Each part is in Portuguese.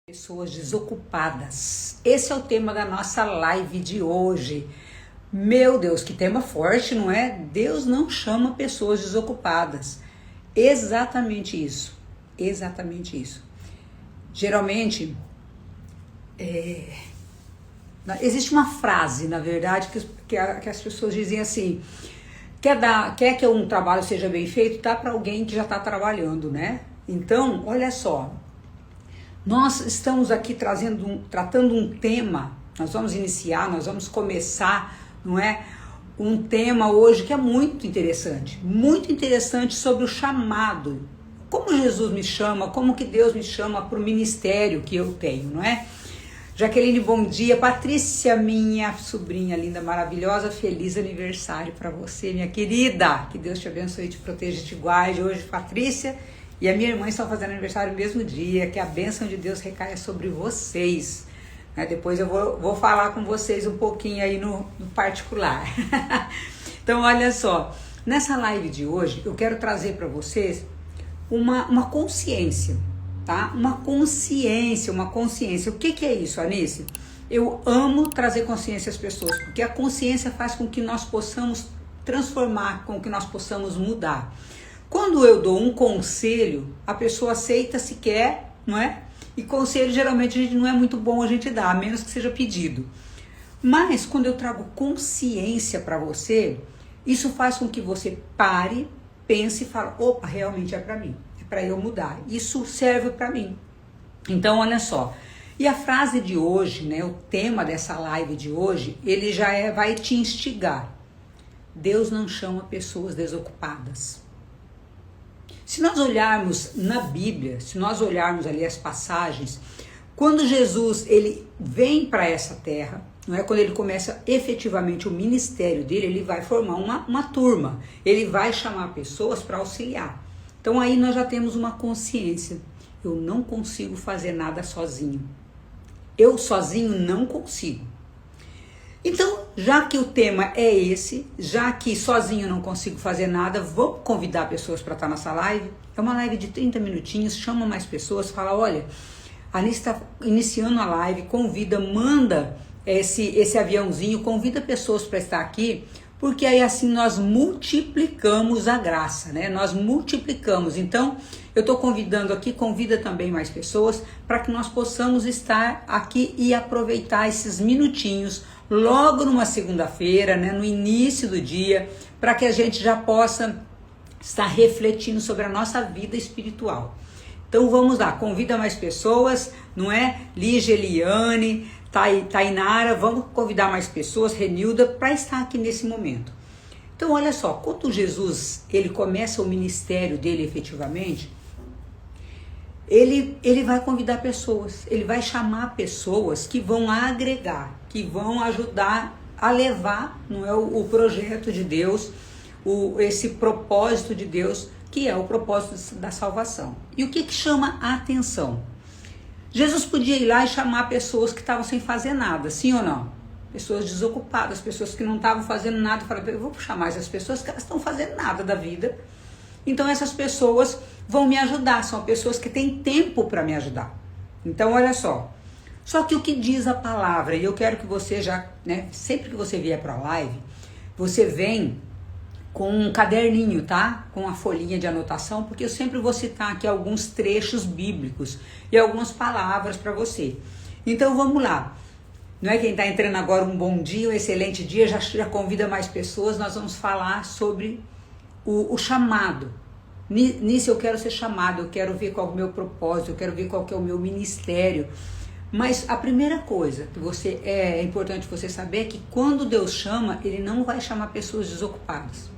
Pessoas desocupadas. Esse é o tema da nossa live de hoje. Meu Deus, que tema forte, não é? Deus não chama pessoas desocupadas. Exatamente isso. Exatamente isso. Geralmente, existe uma frase, na verdade, que as pessoas dizem assim: quer que um trabalho seja bem feito, dá para alguém que já está trabalhando, né? Então, olha só. Nós estamos aqui tratando um tema, nós vamos começar, não é? Um tema hoje que é muito interessante sobre o chamado. Como Jesus me chama, como que Deus me chama para o ministério que eu tenho, não é? Jaqueline, bom dia. Patrícia, minha sobrinha linda, maravilhosa, feliz aniversário para você, minha querida. Que Deus te abençoe, te proteja e te guarde. Hoje, Patrícia e a minha irmã estão fazendo aniversário no mesmo dia, que a bênção de Deus recaia sobre vocês. Depois eu vou falar com vocês um pouquinho aí no particular. Então, olha só, nessa live de hoje eu quero trazer para vocês uma consciência, tá? Uma consciência. O que é isso, Anice? Eu amo trazer consciência às pessoas, porque a consciência faz com que nós possamos transformar, com que nós possamos mudar. Quando eu dou um conselho, a pessoa aceita se quer, não é? E conselho geralmente não é muito bom a gente dar, a menos que seja pedido. Mas quando eu trago consciência para você, isso faz com que você pare, pense e fale: opa, realmente é para mim, é para eu mudar. Isso serve para mim. Então, olha só. E a frase de hoje, né? O tema dessa live de hoje, ele já vai te instigar. Deus não chama pessoas desocupadas. Se nós olharmos na Bíblia, se nós olharmos ali as passagens, quando Jesus ele vem para essa terra, não é? Quando ele começa efetivamente o ministério dele, ele vai formar uma turma, ele vai chamar pessoas para auxiliar. Então aí nós já temos uma consciência: eu não consigo fazer nada sozinho, eu sozinho não consigo. Então, já que o tema é esse, já que sozinho não consigo fazer nada, vamos convidar pessoas para estar nessa live. É uma live de 30 minutinhos, chama mais pessoas, fala: olha, a Anice está iniciando a live, convida, manda esse aviãozinho, convida pessoas para estar aqui, porque aí assim nós multiplicamos a graça, né? Nós multiplicamos. Então, eu estou convidando aqui, convida também mais pessoas para que nós possamos estar aqui e aproveitar esses minutinhos logo numa segunda-feira, né, no início do dia, para que a gente já possa estar refletindo sobre a nossa vida espiritual. Então vamos lá, convida mais pessoas, não é? Lígia, Eliane, Tainara, vamos convidar mais pessoas, Renilda, para estar aqui nesse momento. Então olha só, quando Jesus ele começa o ministério dele efetivamente, ele vai convidar pessoas, ele vai chamar pessoas que vão agregar, que vão ajudar a levar, não é, o projeto de Deus, esse propósito de Deus, que é o propósito da salvação. E o que chama a atenção? Jesus podia ir lá e chamar pessoas que estavam sem fazer nada, sim ou não? Pessoas desocupadas, pessoas que não estavam fazendo nada. Eu vou chamar essas pessoas que elas estão fazendo nada da vida. Então essas pessoas vão me ajudar, são pessoas que têm tempo para me ajudar. Então olha só. Só que o que diz a palavra, e eu quero que você já, né, sempre que você vier para a live, você vem com um caderninho, tá? Com uma folhinha de anotação, porque eu sempre vou citar aqui alguns trechos bíblicos e algumas palavras para você. Então vamos lá. Não é? Quem está entrando agora, um bom dia, um excelente dia, já convida mais pessoas. Nós vamos falar sobre o chamado. Nisso eu quero ser chamado, eu quero ver qual é o meu propósito, eu quero ver qual que é o meu ministério. Mas a primeira coisa que é importante você saber é que quando Deus chama, Ele não vai chamar pessoas desocupadas.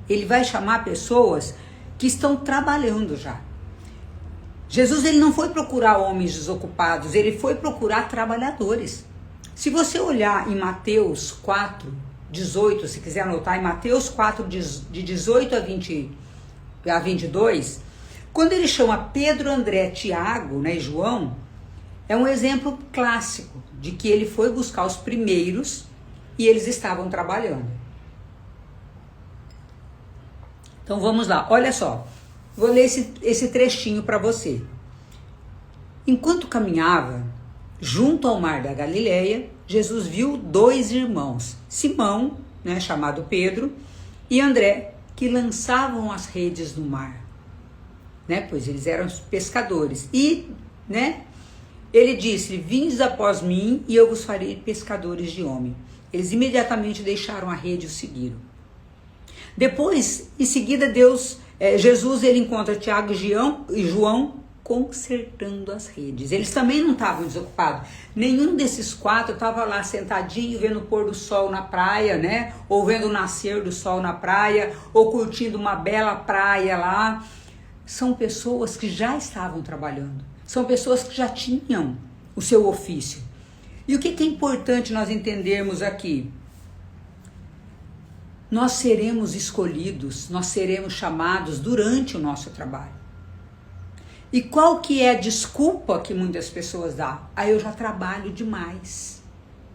Ele vai chamar pessoas que estão trabalhando já. Jesus ele não foi procurar homens desocupados, Ele foi procurar trabalhadores. Se você olhar em Mateus 4, 18, se quiser anotar, em Mateus 4, de 18 a 22, quando ele chama Pedro, André, Tiago, né, e João, é um exemplo clássico de que ele foi buscar os primeiros e eles estavam trabalhando. Então vamos lá, olha só, vou ler esse trechinho para você. Enquanto caminhava junto ao mar da Galileia, Jesus viu 2 irmãos, Simão, né, chamado Pedro, e André, que lançavam as redes no mar, né, pois eles eram pescadores. E, né, ele disse: vindes após mim e eu vos farei pescadores de homem. Eles imediatamente deixaram a rede e o seguiram. Depois, em seguida, Jesus ele encontra Tiago e João consertando as redes. Eles também não estavam desocupados. Nenhum desses 4 estava lá sentadinho vendo o pôr do sol na praia, né? Ou vendo o nascer do sol na praia, ou curtindo uma bela praia lá. São pessoas que já estavam trabalhando. São pessoas que já tinham o seu ofício. E o que é importante nós entendermos aqui? Nós seremos escolhidos, nós seremos chamados durante o nosso trabalho. E qual que é a desculpa que muitas pessoas dão? Eu já trabalho demais.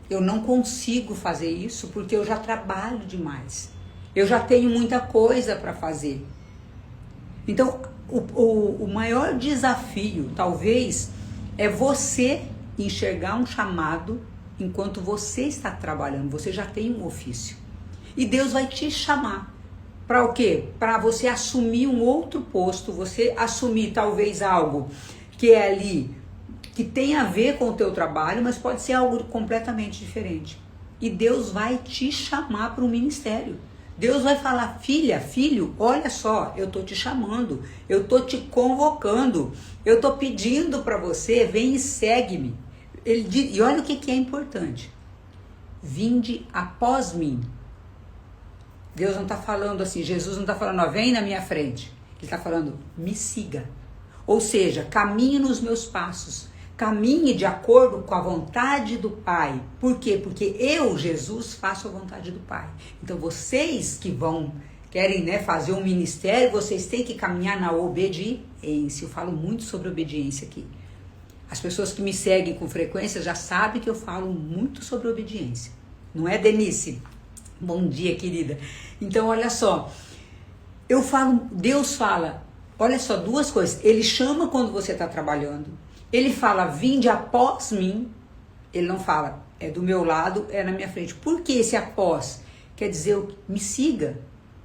Eu não consigo fazer isso porque eu já trabalho demais. Eu já tenho muita coisa para fazer. Então, o maior desafio, talvez, é você enxergar um chamado enquanto você está trabalhando. Você já tem um ofício. E Deus vai te chamar. Para o quê? Para você assumir um outro posto, você assumir talvez algo que é ali, que tem a ver com o teu trabalho, mas pode ser algo completamente diferente. E Deus vai te chamar para um ministério. Deus vai falar: filha, filho, olha só, eu estou te chamando, eu estou te convocando, eu estou pedindo para você, vem e segue-me. E olha o que é importante: vinde após mim. Deus não está falando assim, Jesus não está falando, ó, vem na minha frente. Ele está falando, me siga. Ou seja, caminhe nos meus passos. Caminhe de acordo com a vontade do Pai. Por quê? Porque eu, Jesus, faço a vontade do Pai. Então vocês que querem, né, fazer um ministério, vocês têm que caminhar na obediência. Eu falo muito sobre obediência aqui. As pessoas que me seguem com frequência já sabem que eu falo muito sobre obediência. Não é, Denise? Bom dia, querida. Então, olha só, Deus fala, olha só, 2 coisas. Ele chama quando você está trabalhando. Ele fala, vinde após mim. Ele não fala, é do meu lado, é na minha frente. Por que esse após? Quer dizer, me siga,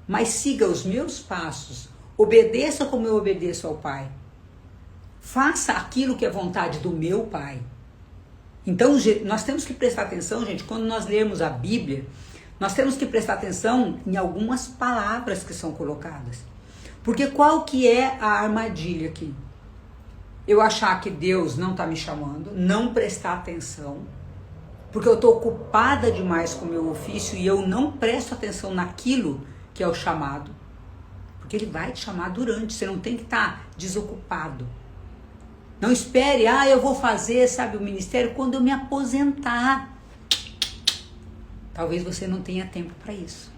mas siga os meus passos. Obedeça como eu obedeço ao Pai. Faça aquilo que é vontade do meu Pai. Então, nós temos que prestar atenção, gente, quando nós lermos a Bíblia, nós temos que prestar atenção em algumas palavras que são colocadas. Porque qual que é a armadilha aqui? Eu achar que Deus não está me chamando, não prestar atenção, porque eu estou ocupada demais com o meu ofício e eu não presto atenção naquilo que é o chamado. Porque Ele vai te chamar durante, você não tem que estar desocupado. Não espere, eu vou fazer, sabe, o ministério quando eu me aposentar. Talvez você não tenha tempo para isso.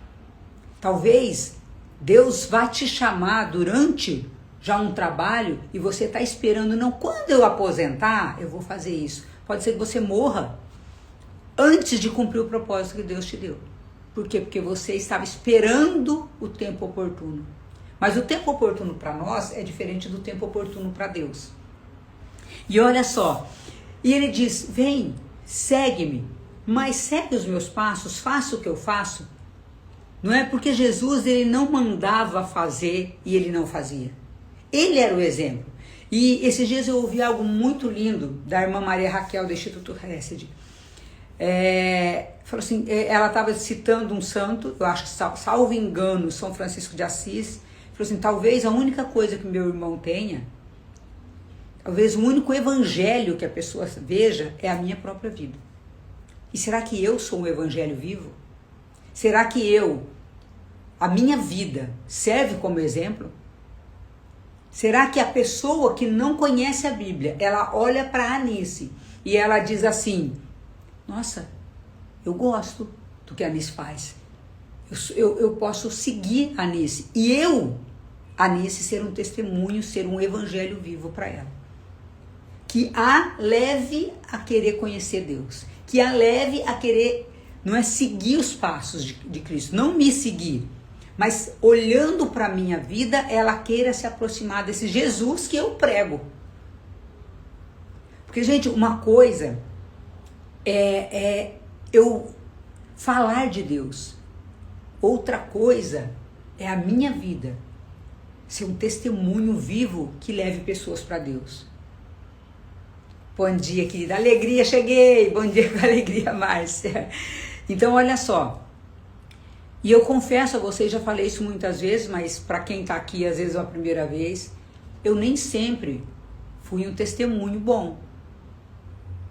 Talvez Deus vai te chamar durante já um trabalho e você está esperando, não, quando eu aposentar, eu vou fazer isso. Pode ser que você morra antes de cumprir o propósito que Deus te deu. Por quê? Porque você estava esperando o tempo oportuno. Mas o tempo oportuno para nós é diferente do tempo oportuno para Deus. E olha só, e ele diz, vem, segue-me. Mas segue os meus passos, faça o que eu faço. Não é porque Jesus ele não mandava fazer e ele não fazia. Ele era o exemplo. E esses dias eu ouvi algo muito lindo da irmã Maria Raquel do Instituto Hesed. Falou assim, ela estava citando um santo, eu acho que salvo engano, São Francisco de Assis. Falou assim, talvez a única coisa que meu irmão tenha, talvez o único evangelho que a pessoa veja é a minha própria vida. E será que eu sou um evangelho vivo? Será que a minha vida serve como exemplo? Será que a pessoa que não conhece a Bíblia, ela olha para Anice e ela diz assim, nossa, eu gosto do que a Anice faz. Eu posso seguir a Anice. E Anice, ser um testemunho, ser um evangelho vivo para ela. Que a leve a querer conhecer Deus. Que a leve a querer, não é seguir os passos de Cristo, não me seguir, mas olhando para a minha vida, ela queira se aproximar desse Jesus que eu prego. Porque, gente, uma coisa eu falar de Deus. Outra coisa é a minha vida ser um testemunho vivo que leve pessoas para Deus. Bom dia, querida. Alegria, cheguei. Bom dia com alegria, Márcia. Então, olha só. E eu confesso a vocês, já falei isso muitas vezes, mas para quem está aqui, às vezes é a primeira vez, eu nem sempre fui um testemunho bom.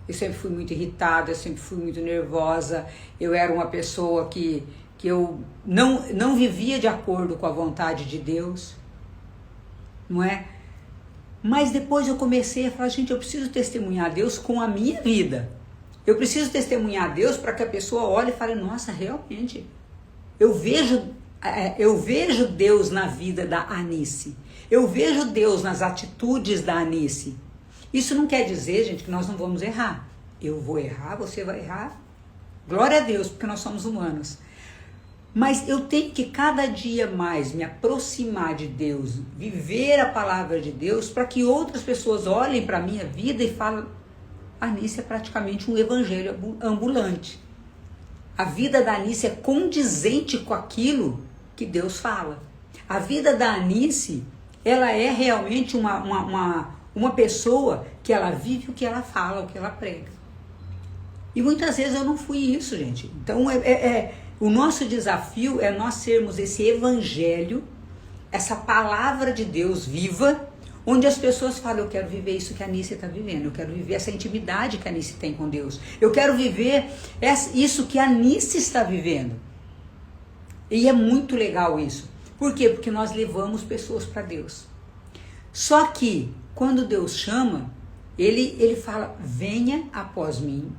Eu sempre fui muito irritada, eu sempre fui muito nervosa, eu era uma pessoa que eu não vivia de acordo com a vontade de Deus, não é? Mas depois eu comecei a falar, gente, eu preciso testemunhar a Deus com a minha vida. Eu preciso testemunhar a Deus para que a pessoa olhe e fale, nossa, realmente, eu vejo Deus na vida da Anice, eu vejo Deus nas atitudes da Anice. Isso não quer dizer, gente, que nós não vamos errar. Eu vou errar, você vai errar. Glória a Deus, porque nós somos humanos. Mas eu tenho que cada dia mais me aproximar de Deus, viver a palavra de Deus, para que outras pessoas olhem para a minha vida e falem, a Anice é praticamente um evangelho ambulante. A vida da Anice é condizente com aquilo que Deus fala. A vida da Anice, ela é realmente uma pessoa que ela vive o que ela fala, o que ela prega. E muitas vezes eu não fui isso, gente. Então, o nosso desafio é nós sermos esse evangelho, essa palavra de Deus viva, onde as pessoas falam, eu quero viver isso que a Anice está vivendo, eu quero viver essa intimidade que a Anice tem com Deus, eu quero viver isso que a Anice está vivendo. E é muito legal isso. Por quê? Porque nós levamos pessoas para Deus. Só que, quando Deus chama, ele fala, venha após mim.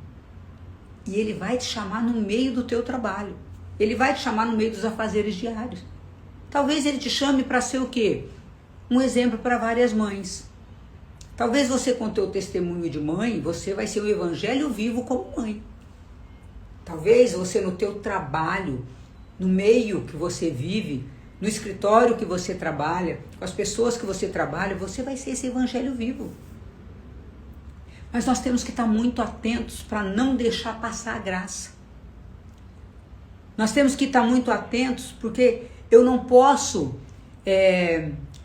E ele vai te chamar no meio do teu trabalho. Ele vai te chamar no meio dos afazeres diários. Talvez ele te chame para ser o quê? Um exemplo para várias mães. Talvez você, com o teu testemunho de mãe, você vai ser o evangelho vivo como mãe. Talvez você, no teu trabalho, no meio que você vive, no escritório que você trabalha, com as pessoas que você trabalha, você vai ser esse evangelho vivo. Mas nós temos que estar muito atentos para não deixar passar a graça. Nós temos que estar muito atentos porque eu não posso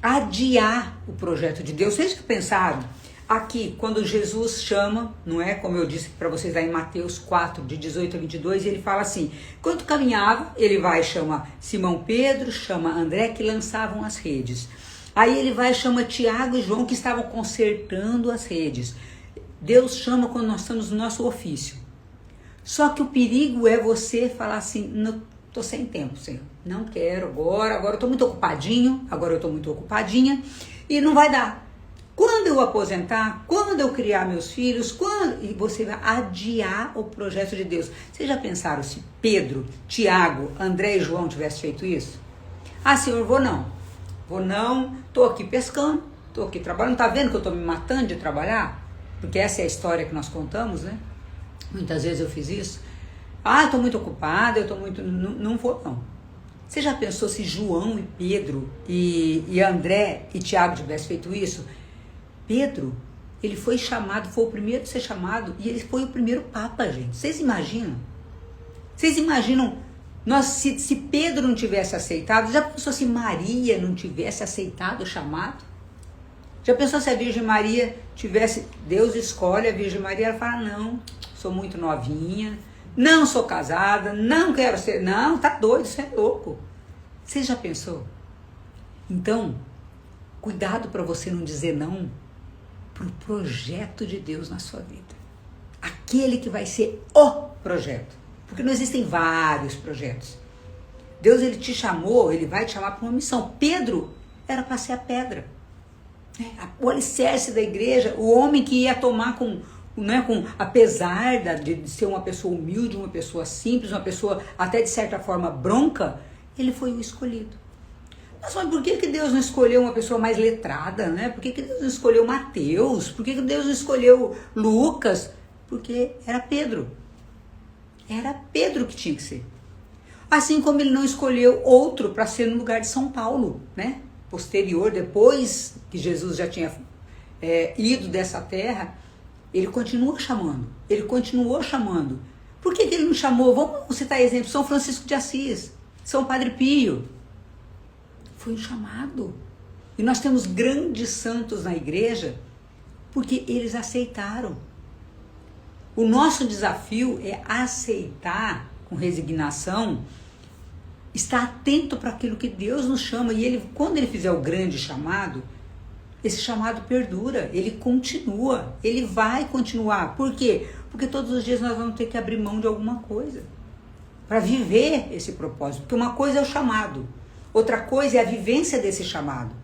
adiar o projeto de Deus. Vocês já pensaram aqui, quando Jesus chama, não é? Como eu disse para vocês lá em Mateus 4, de 18 a 22, ele fala assim, enquanto caminhava, ele vai e chama Simão Pedro, chama André, que lançavam as redes. Aí ele vai e chama Tiago e João, que estavam consertando as redes. Deus chama quando nós estamos no nosso ofício. Só que o perigo é você falar assim, não, estou sem tempo, Senhor, não quero agora eu estou muito ocupadinho, agora eu estou muito ocupadinha e não vai dar. Quando eu aposentar, quando eu criar meus filhos, e você vai adiar o projeto de Deus. Vocês já pensaram se Pedro, Tiago, André e João tivessem feito isso? Ah, Senhor, vou não, estou aqui pescando, estou aqui trabalhando, está vendo que eu estou me matando de trabalhar? Porque essa é a história que nós contamos, né? Muitas vezes eu fiz isso. Ah, estou muito ocupada, não vou não. Você já pensou se João e Pedro e André e Tiago tivessem feito isso? Pedro, ele foi chamado, foi o primeiro a ser chamado e ele foi o primeiro papa, gente. Vocês imaginam? Vocês imaginam, se Pedro não tivesse aceitado, já pensou se Maria não tivesse aceitado o chamado? Já pensou se a Virgem Maria tivesse, Deus escolhe a Virgem Maria, ela fala, não, sou muito novinha, não sou casada, não quero ser, não, tá doido, você é louco. Você já pensou? Então, cuidado para você não dizer não para o projeto de Deus na sua vida. Aquele que vai ser o projeto. Porque não existem vários projetos. Deus, ele te chamou, ele vai te chamar para uma missão. Pedro era para ser a pedra. O alicerce da igreja, o homem que ia tomar apesar de ser uma pessoa humilde, uma pessoa simples, uma pessoa até de certa forma bronca, ele foi o escolhido. Mas por que Deus não escolheu uma pessoa mais letrada, né? Por que Deus não escolheu Mateus? Por que Deus não escolheu Lucas? Porque era Pedro. Era Pedro que tinha que ser. Assim como ele não escolheu outro para ser no lugar de São Paulo, né? Posterior, depois que Jesus já tinha ido dessa terra, Ele continua chamando. Ele continuou chamando. Por que ele não chamou? Vamos citar exemplo. São Francisco de Assis. São Padre Pio. Foi um chamado. E nós temos grandes santos na igreja porque eles aceitaram. O nosso desafio é aceitar com resignação, estar atento para aquilo que Deus nos chama. E ele, quando ele fizer o grande chamado, esse chamado perdura, ele continua, ele vai continuar. Por quê? Porque todos os dias nós vamos ter que abrir mão de alguma coisa para viver esse propósito. Porque uma coisa é o chamado, outra coisa é a vivência desse chamado.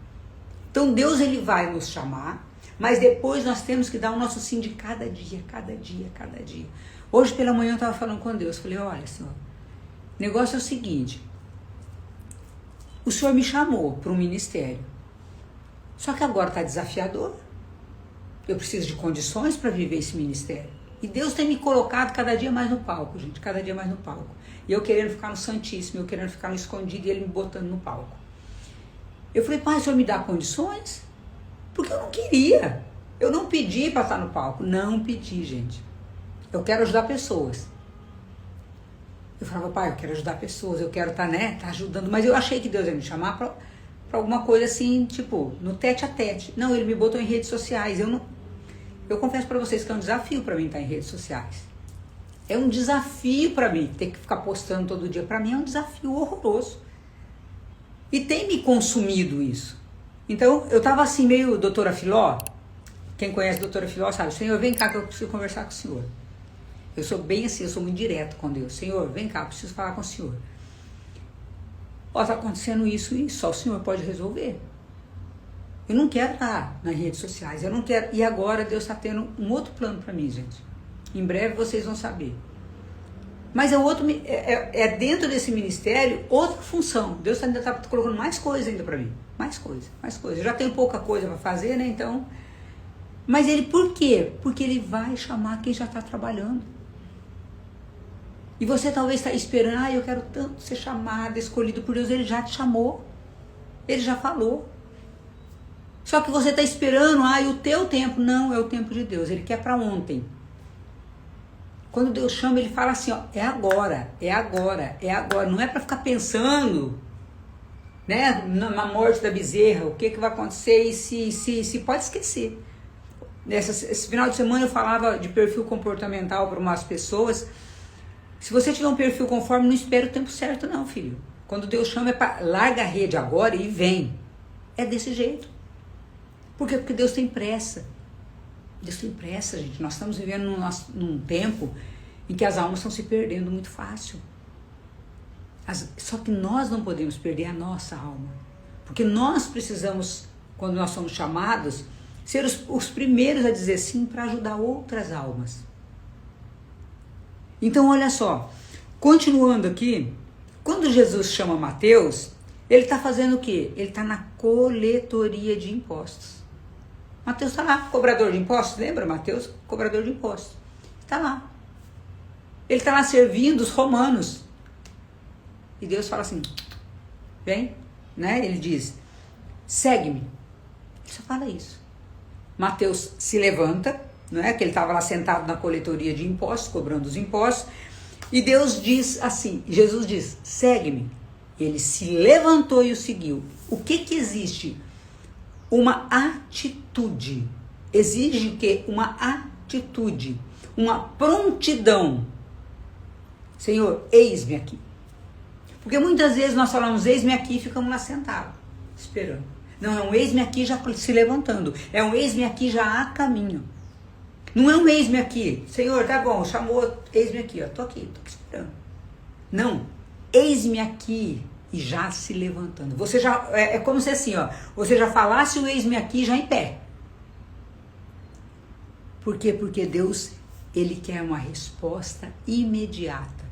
Então Deus ele vai nos chamar, mas depois nós temos que dar o nosso sim de cada dia, cada dia, cada dia. Hoje pela manhã eu estava falando com Deus, falei, olha Senhor, o negócio é o seguinte, o Senhor me chamou para um ministério, só que agora está desafiador, eu preciso de condições para viver esse ministério. E Deus tem me colocado cada dia mais no palco, gente, cada dia mais no palco. E eu querendo ficar no Santíssimo, eu querendo ficar no escondido e ele me botando no palco. Eu falei, pai, o Senhor me dá condições? Porque eu não queria. Eu não pedi para estar no palco. Não pedi, gente. Eu quero ajudar pessoas. Eu falava, pai, eu quero ajudar pessoas, eu quero estar, tá ajudando. Mas eu achei que Deus ia me chamar para alguma coisa assim, tipo, no tete a tete. Não, ele me botou em redes sociais. Eu confesso para vocês que é um desafio para mim estar em redes sociais. É um desafio para mim ter que ficar postando todo dia. Para mim é um desafio horroroso. E tem me consumido isso. Então, eu tava assim, meio doutora Filó. Quem conhece a doutora Filó sabe, Senhor, vem cá que eu preciso conversar com o Senhor. Eu sou bem assim, eu sou muito direto com Deus. Senhor, vem cá, eu preciso falar com o Senhor. Ó, tá acontecendo isso e só o Senhor pode resolver. Eu não quero estar nas redes sociais, eu não quero. E agora Deus está tendo um outro plano para mim, gente. Em breve vocês vão saber. Mas é dentro desse ministério outra função. Deus ainda está colocando mais coisa ainda para mim. Mais coisa. Eu já tenho pouca coisa para fazer, né? Então. Mas ele, por quê? Porque ele vai chamar quem já está trabalhando. E você talvez está esperando, eu quero tanto ser chamado, escolhido por Deus. Ele já te chamou. Ele já falou. Só que você está esperando, o teu tempo. Não, é o tempo de Deus. Ele quer para ontem. Quando Deus chama, ele fala assim, é agora, é agora, é agora. Não é para ficar pensando, né, na morte da bezerra, o que vai acontecer e se pode esquecer. Esse final de semana eu falava de perfil comportamental para umas pessoas. Se você tiver um perfil conforme, não espera o tempo certo não, filho. Quando Deus chama é para larga a rede agora e vem. É desse jeito. Por quê? Porque Deus tem pressa. Deus tem pressa, gente. Nós estamos vivendo num tempo em que as almas estão se perdendo muito fácil. Só que nós não podemos perder a nossa alma. Porque nós precisamos, quando nós somos chamados, ser os primeiros a dizer sim para ajudar outras almas. Então, olha só. Continuando aqui, quando Jesus chama Mateus, ele está fazendo o quê? Ele está na coletoria de impostos. Mateus está lá, cobrador de impostos, lembra Mateus? Cobrador de impostos. Está lá. Ele está lá servindo os romanos. E Deus fala assim, vem, né? Ele diz, segue-me. Ele só fala isso. Mateus se levanta, não é? Que ele estava lá sentado na coletoria de impostos, cobrando os impostos. E Deus diz assim, Jesus diz, segue-me. Ele se levantou e o seguiu. O que existe? Uma atitude. Exige que uma atitude, uma prontidão. Senhor, eis-me aqui. Porque muitas vezes nós falamos eis-me aqui e ficamos lá sentados, esperando. Não, é um eis-me aqui já se levantando. É um eis-me aqui já a caminho. Não é um eis-me aqui. Senhor, tá bom, chamou, eis-me aqui, ó, tô aqui esperando. Não, eis-me aqui e já se levantando. Você já, é como se assim, ó, você já falasse o eis-me aqui já em pé. Por quê? Porque Deus, ele quer uma resposta imediata.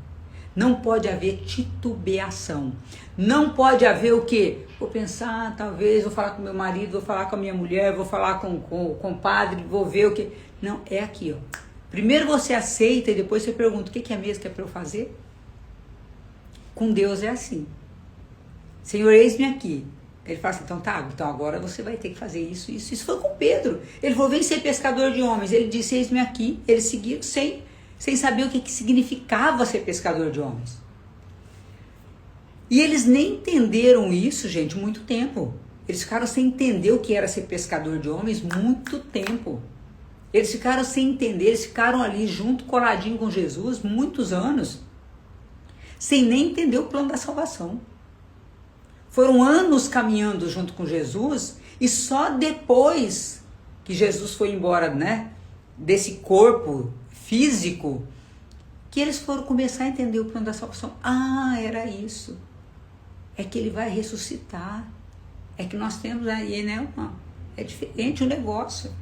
Não pode haver titubeação. Não pode haver o quê? Vou pensar, talvez, vou falar com meu marido, vou falar com a minha mulher, vou falar com o padre, vou ver o que. Não, é aqui, ó. Primeiro você aceita e depois você pergunta, o que é mesmo que é para eu fazer? Com Deus é assim. Senhor, eis-me aqui. Ele fala assim, então agora você vai ter que fazer isso, isso. Isso foi com Pedro. Ele falou, vem ser pescador de homens. Ele disse, eis-me aqui. Ele seguiu sem saber o que significava ser pescador de homens. E eles nem entenderam isso, gente, muito tempo. Eles ficaram sem entender o que era ser pescador de homens muito tempo. Eles ficaram sem entender, eles ficaram ali junto, coladinho com Jesus, muitos anos, sem nem entender o plano da salvação. Foram anos caminhando junto com Jesus e só depois que Jesus foi embora, né, desse corpo físico, que eles foram começar a entender o plano da salvação. Ah, era isso. É que ele vai ressuscitar. É que nós temos aí, né, é diferente o negócio.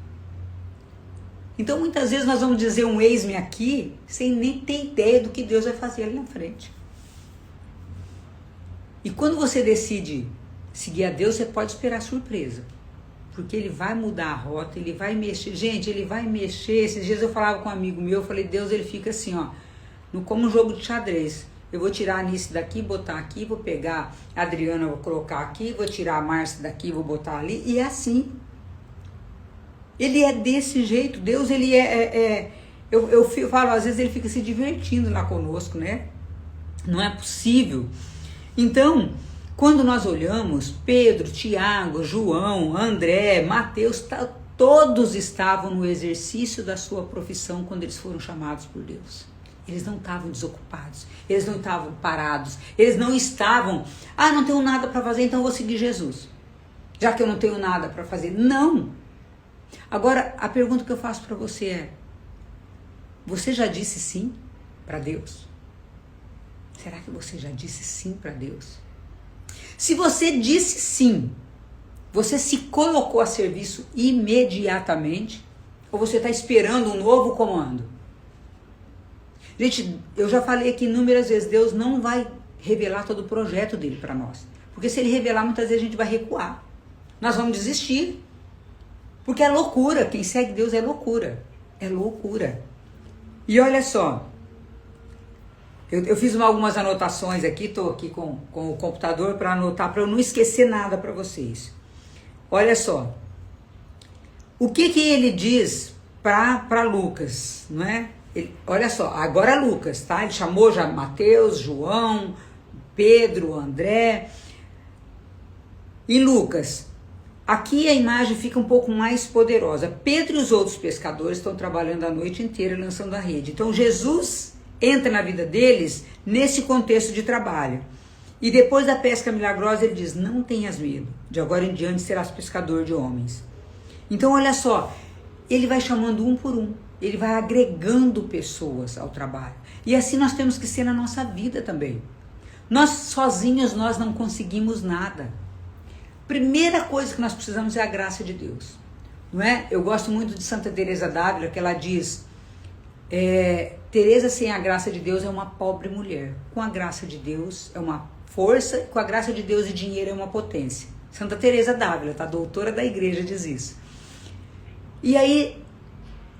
Então, muitas vezes nós vamos dizer um eis-me aqui, sem nem ter ideia do que Deus vai fazer ali na frente. E quando você decide seguir a Deus, você pode esperar surpresa. Porque Ele vai mudar a rota, Ele vai mexer. Gente, Ele vai mexer. Esses dias eu falava com um amigo meu, eu falei, Deus, Ele fica assim, ó, como um jogo de xadrez. Eu vou tirar a Anice daqui, botar aqui, vou pegar a Adriana, vou colocar aqui, vou tirar a Márcia daqui, vou botar ali. E é assim. Ele é desse jeito. Deus, Ele eu falo, às vezes Ele fica se divertindo lá conosco, né? Não é possível. Então, quando nós olhamos, Pedro, Tiago, João, André, Mateus, todos estavam no exercício da sua profissão quando eles foram chamados por Deus. Eles não estavam desocupados, eles não estavam parados, eles não estavam, não tenho nada para fazer, então eu vou seguir Jesus, já que eu não tenho nada para fazer. Não! Agora, a pergunta que eu faço para você é, você já disse sim para Deus? Será que você já disse sim para Deus? Se você disse sim, você se colocou a serviço imediatamente? Ou você está esperando um novo comando? Gente, eu já falei aqui inúmeras vezes, Deus não vai revelar todo o projeto dele para nós. Porque se ele revelar, muitas vezes a gente vai recuar. Nós vamos desistir. Porque é loucura, quem segue Deus é loucura. É loucura. E olha só, eu fiz algumas anotações aqui, estou aqui com o computador para anotar, para eu não esquecer nada para vocês. Olha só, o que ele diz para Lucas, não é? Olha só, agora Lucas, tá? Ele chamou já Mateus, João, Pedro, André. E Lucas, aqui a imagem fica um pouco mais poderosa. Pedro e os outros pescadores estão trabalhando a noite inteira lançando a rede. Então Jesus entra na vida deles nesse contexto de trabalho. E depois da pesca milagrosa ele diz, não tenhas medo, de agora em diante serás pescador de homens. Então olha só, ele vai chamando um por um, ele vai agregando pessoas ao trabalho. E assim nós temos que ser na nossa vida também. Nós sozinhos nós não conseguimos nada. Primeira coisa que nós precisamos é a graça de Deus. Não é? Eu gosto muito de Santa Teresa d'Ávila, que ela diz, Teresa sem a graça de Deus é uma pobre mulher. Com a graça de Deus é uma força, com a graça de Deus e dinheiro é uma potência. Santa Teresa d'Ávila, tá? Doutora da igreja diz isso. E aí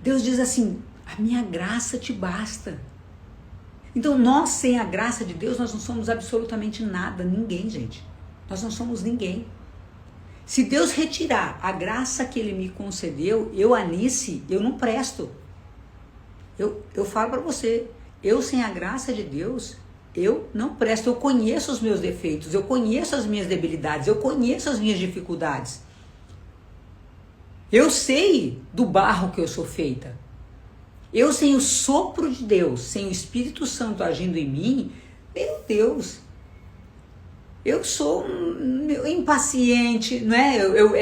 Deus diz assim, a minha graça te basta. Então nós sem a graça de Deus, nós não somos absolutamente nada, ninguém, gente. Nós não somos ninguém. Se Deus retirar a graça que Ele me concedeu, Anice, eu não presto. Eu falo para você, eu sem a graça de Deus, eu não presto. Eu conheço os meus defeitos, eu conheço as minhas debilidades, eu conheço as minhas dificuldades. Eu sei do barro que eu sou feita. Eu sem o sopro de Deus, sem o Espírito Santo agindo em mim, meu Deus, eu sou impaciente, não é? Eu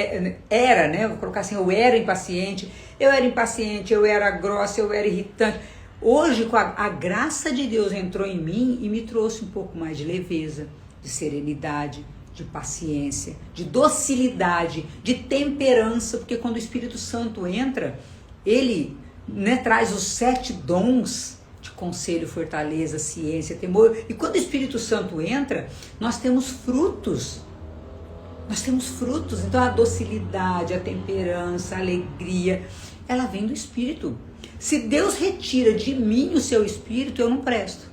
era, né? Vou colocar assim, eu era impaciente, eu era grossa, eu era irritante. Hoje, com a graça de Deus entrou em mim e me trouxe um pouco mais de leveza, de serenidade, de paciência, de docilidade, de temperança, porque quando o Espírito Santo entra, ele, né, traz os 7 dons de conselho, fortaleza, ciência, temor. E quando o Espírito Santo entra, nós temos frutos. Nós temos frutos. Então a docilidade, a temperança, a alegria, ela vem do Espírito. Se Deus retira de mim o seu Espírito, eu não presto.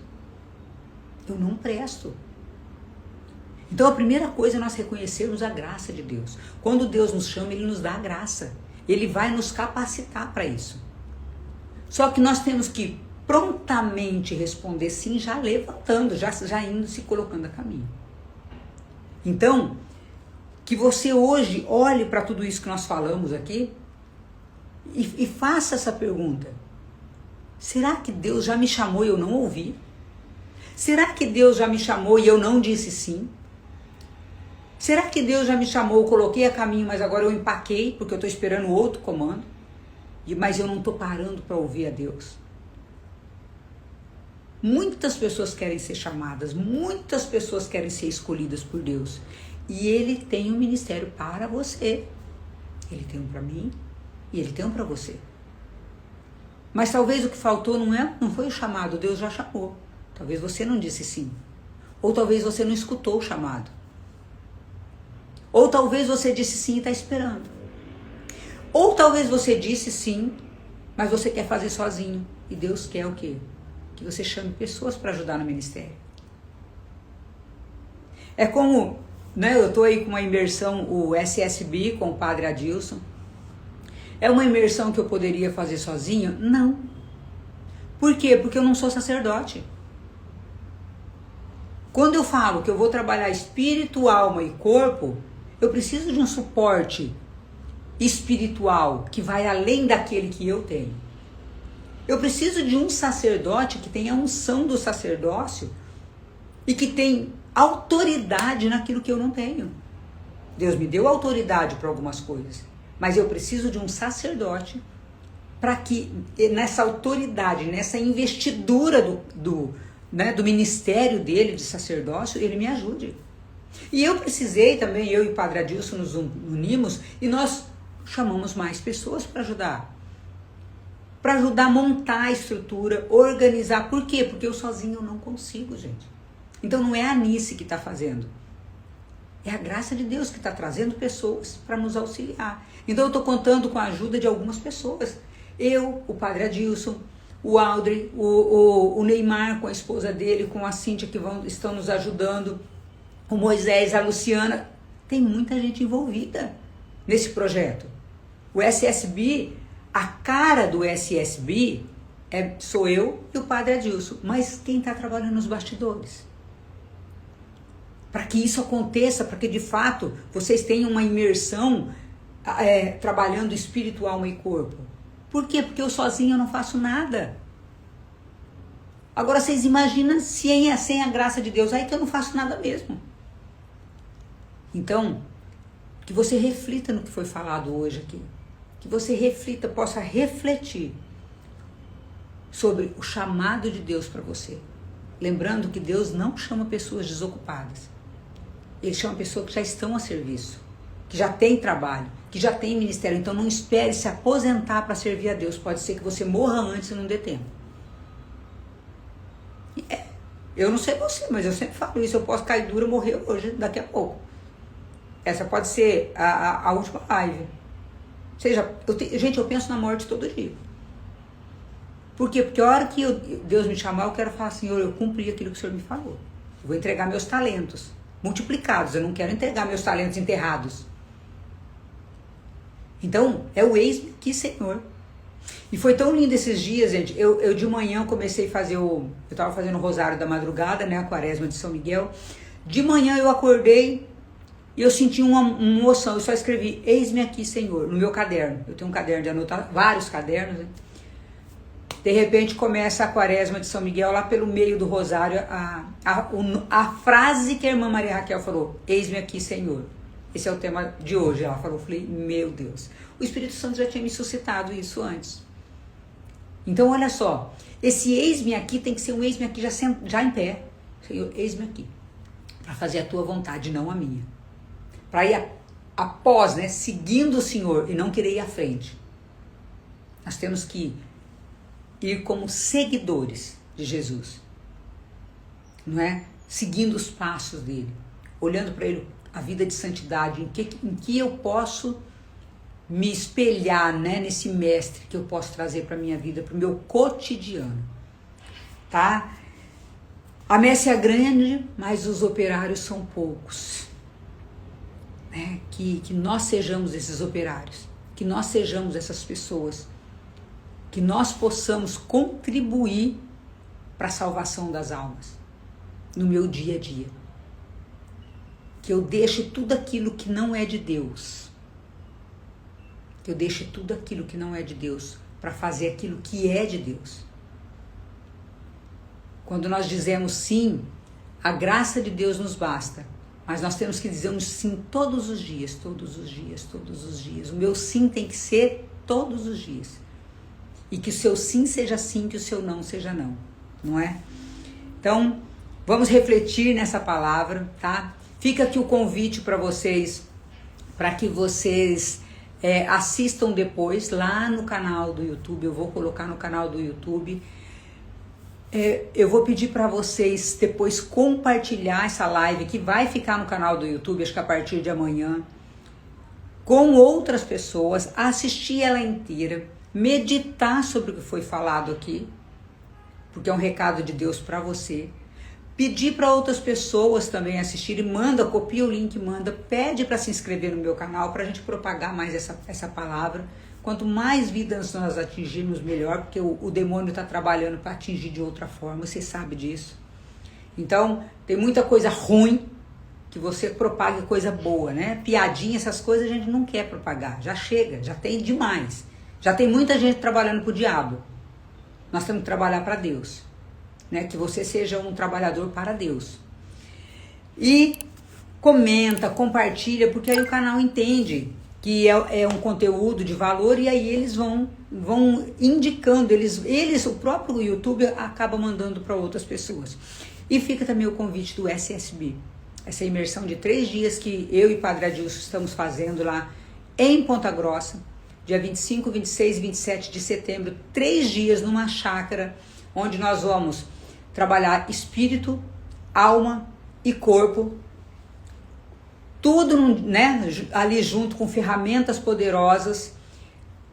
Eu não presto. Então a primeira coisa é nós reconhecermos a graça de Deus. Quando Deus nos chama, Ele nos dá a graça. Ele vai nos capacitar para isso. Só que nós temos que prontamente responder sim, já levantando, já indo, se colocando a caminho. Então, que você hoje olhe para tudo isso que nós falamos aqui e faça essa pergunta. Será que Deus já me chamou e eu não ouvi? Será que Deus já me chamou e eu não disse sim? Será que Deus já me chamou, eu coloquei a caminho, mas agora eu empaquei porque eu estou esperando outro comando? Mas eu não estou parando para ouvir a Deus. Muitas pessoas querem ser chamadas, muitas pessoas querem ser escolhidas por Deus. E Ele tem um ministério para você. Ele tem um para mim e Ele tem um para você. Mas talvez o que faltou não foi o chamado, Deus já chamou. Talvez você não disse sim. Ou talvez você não escutou o chamado. Ou talvez você disse sim e está esperando. Ou talvez você disse sim, mas você quer fazer sozinho. E Deus quer o quê? Que você chame pessoas para ajudar no ministério. É como, eu estou aí com uma imersão, o SSB com o Padre Adilson. É uma imersão que eu poderia fazer sozinho? Não. Por quê? Porque eu não sou sacerdote. Quando eu falo que eu vou trabalhar espírito, alma e corpo, eu preciso de um suporte espiritual que vai além daquele que eu tenho. Eu preciso de um sacerdote que tenha a unção do sacerdócio e que tem autoridade naquilo que eu não tenho. Deus me deu autoridade para algumas coisas, mas eu preciso de um sacerdote para que nessa autoridade, nessa investidura do ministério dele de sacerdócio, ele me ajude. E eu precisei também, eu e o Padre Adilson nos unimos e nós chamamos mais pessoas para ajudar. Para ajudar a montar a estrutura, organizar. Por quê? Porque eu sozinho eu não consigo, gente. Então não é a Anice que está fazendo. É a graça de Deus que está trazendo pessoas para nos auxiliar. Então eu estou contando com a ajuda de algumas pessoas. Eu, o Padre Adilson, o Aldre, o Neymar com a esposa dele, com a Cíntia que estão nos ajudando, o Moisés, a Luciana. Tem muita gente envolvida nesse projeto. O SSB, a cara do SSB sou eu e o Padre Adilson, mas quem está trabalhando nos bastidores? Para que isso aconteça, para que de fato vocês tenham uma imersão trabalhando espírito, alma e corpo. Por quê? Porque eu sozinho eu não faço nada. Agora vocês imaginam sem a graça de Deus, aí que eu não faço nada mesmo. Então, que você reflita no que foi falado hoje aqui. Que você reflita, possa refletir sobre o chamado de Deus para você. Lembrando que Deus não chama pessoas desocupadas. Ele chama pessoas que já estão a serviço, que já têm trabalho, que já têm ministério. Então não espere se aposentar para servir a Deus. Pode ser que você morra antes e não dê tempo. Eu não sei você, mas eu sempre falo isso. Eu posso cair duro e morrer hoje, daqui a pouco. Essa pode ser a última live. Ou seja, gente, eu penso na morte todo dia. Por quê? Porque a hora que Deus me chamar, eu quero falar, Senhor, eu cumpri aquilo que o Senhor me falou. Eu vou entregar meus talentos multiplicados. Eu não quero entregar meus talentos enterrados. Então, é o eis-me aqui, Senhor. E foi tão lindo esses dias, gente. Eu de manhã comecei a fazer eu estava fazendo o Rosário da Madrugada, a Quaresma de São Miguel. De manhã eu acordei e eu senti uma emoção. Eu só escrevi, eis-me aqui, Senhor, no meu caderno. Eu tenho um caderno de anotar, vários cadernos, né? De repente começa a Quaresma de São Miguel, lá pelo meio do Rosário, a frase que a irmã Maria Raquel falou, eis-me aqui, Senhor. Esse é o tema de hoje. Ela falou, eu falei, meu Deus. O Espírito Santo já tinha me suscitado isso antes. Então, olha só, esse eis-me aqui tem que ser um eis-me aqui já em pé. Senhor, eis-me aqui, para fazer a tua vontade, não a minha. Para ir após, seguindo o Senhor e não querer ir à frente. Nós temos que ir como seguidores de Jesus, não é? Seguindo os passos dele, olhando para ele, a vida de santidade, em que eu posso me espelhar, nesse mestre que eu posso trazer para minha vida, para o meu cotidiano, tá? A messe é grande, mas os operários são poucos. Né? Que nós sejamos esses operários, que nós sejamos essas pessoas, que nós possamos contribuir para a salvação das almas no meu dia a dia. Que eu deixe tudo aquilo que não é de Deus. Que eu deixe tudo aquilo que não é de Deus para fazer aquilo que é de Deus. Quando nós dizemos sim, a graça de Deus nos basta. Mas nós temos que dizer um sim todos os dias, todos os dias, todos os dias. O meu sim tem que ser todos os dias. E que o seu sim seja sim, que o seu não seja não. Não é? Então, vamos refletir nessa palavra, tá? Fica aqui o convite para vocês, para que vocês assistam depois lá no canal do YouTube. Eu vou colocar no canal do YouTube. Eu vou pedir para vocês depois compartilhar essa live que vai ficar no canal do YouTube, acho que a partir de amanhã, com outras pessoas, assistir ela inteira, meditar sobre o que foi falado aqui, porque é um recado de Deus para você. Pedir para outras pessoas também assistirem, manda, copia o link, manda, pede para se inscrever no meu canal, para a gente propagar mais essa palavra. Quanto mais vidas nós atingirmos, melhor, porque o demônio está trabalhando para atingir de outra forma, você sabe disso. Então, tem muita coisa ruim, que você propague coisa boa, né? Piadinha, essas coisas a gente não quer propagar, já chega, já tem demais. Já tem muita gente trabalhando para o diabo. Nós temos que trabalhar para Deus. Né, que você seja um trabalhador para Deus. E comenta, compartilha, porque aí o canal entende que é um conteúdo de valor e aí eles vão indicando, eles o próprio YouTube acaba mandando para outras pessoas. E fica também o convite do SSB, essa imersão de 3 dias que eu e Padre Adilson estamos fazendo lá em Ponta Grossa, dia 25, 26 e 27 de setembro, 3 dias numa chácara, onde nós vamos trabalhar espírito, alma e corpo, tudo, né, ali junto com ferramentas poderosas.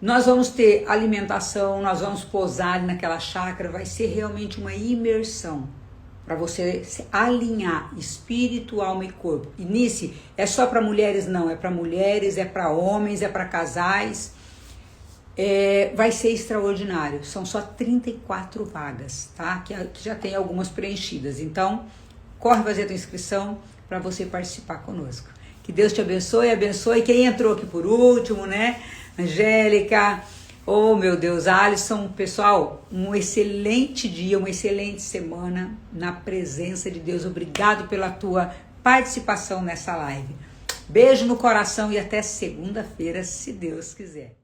Nós vamos ter alimentação, nós vamos pousar naquela chácara, vai ser realmente uma imersão para você se alinhar espírito, alma e corpo. E nisso é só para mulheres? Não, é para mulheres, é para homens, é para casais. Vai ser extraordinário, são só 34 vagas, tá? Que já tem algumas preenchidas, então corre fazer a tua inscrição para você participar conosco. Que Deus te abençoe, abençoe quem entrou aqui por último, né? Angélica, oh meu Deus, Alisson, pessoal, um excelente dia, uma excelente semana na presença de Deus. Obrigado pela tua participação nessa live. Beijo no coração e até segunda-feira, se Deus quiser.